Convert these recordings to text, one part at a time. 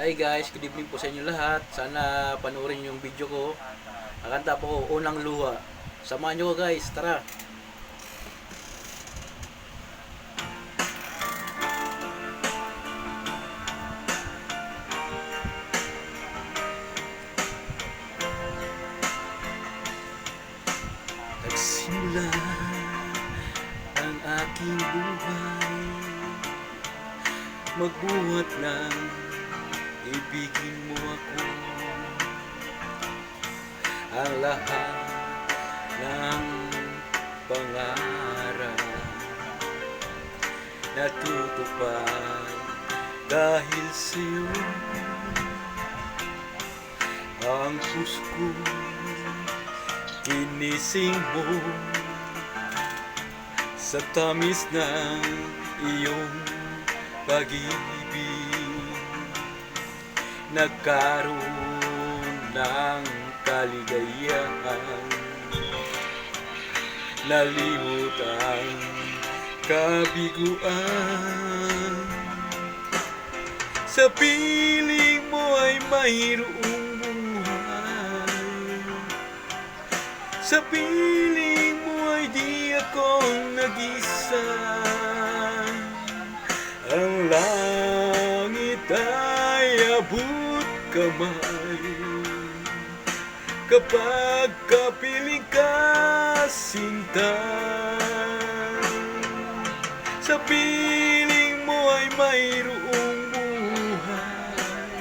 Hi guys, good evening po sa inyo lahat. Sana panoorin yung video ko. Kakanta po ko, Unang Luha. Samahan nyo ko guys, tara. Nagsimula ang aking buhay, magbuhat ng ibigin mo ako. Ang lahat ng pangarap natutupad dahil sa'yo. Ang puso ko ginising mo sa tamis ng iyong pag-ibig. Nagkaroon ng kaligayahan, nalimot ang kabiguan. Sa piling mo ay mayroong buhay, sa piling mo ay di ako nag-isa. Ang langit ay abot kamay kapag kapiling ka, sinta. Sa piling mo ay mayroong buhay,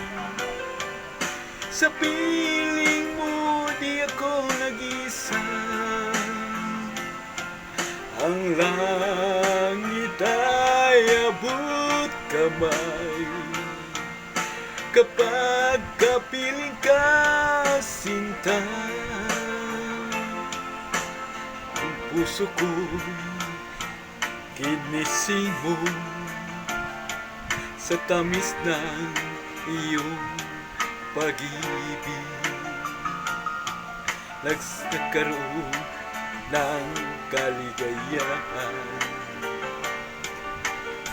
sa piling mo di ako nag-isa. Ang langit ay abot kamay kapag kapiling ka, sinta. Ang puso ko ginising mo sa tamis ng iyong pag-ibig. Nagkaroon ng kaligayahan,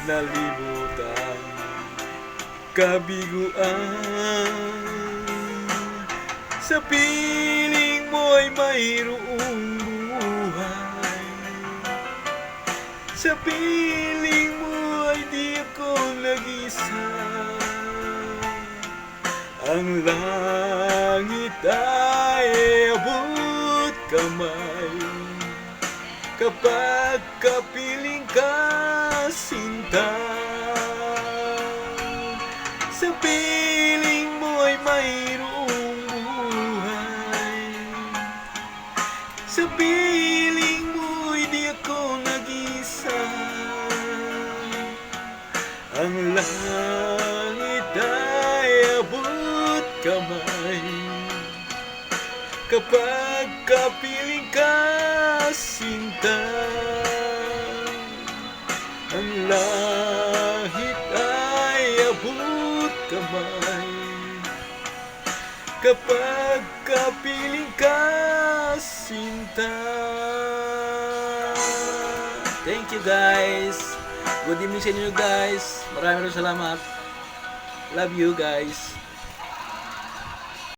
nalimutan kabiguan. Sa piling mo ay mayroong buhay, sa piling mo ay di ako nag-isa. Ang langit ay abot kamay kapag kapiling ka, sinta. Sa piling mo ay mayroong buhay, sa piling mo ay di ako nag-isa. Ang langit ay abot kamay kapag kapiling ka, sinta. Ang langit ay abot kamay kapag kapiling ka, sinta. Thank you guys. Good evening sa inyo guys. Maraming salamat. Love you guys.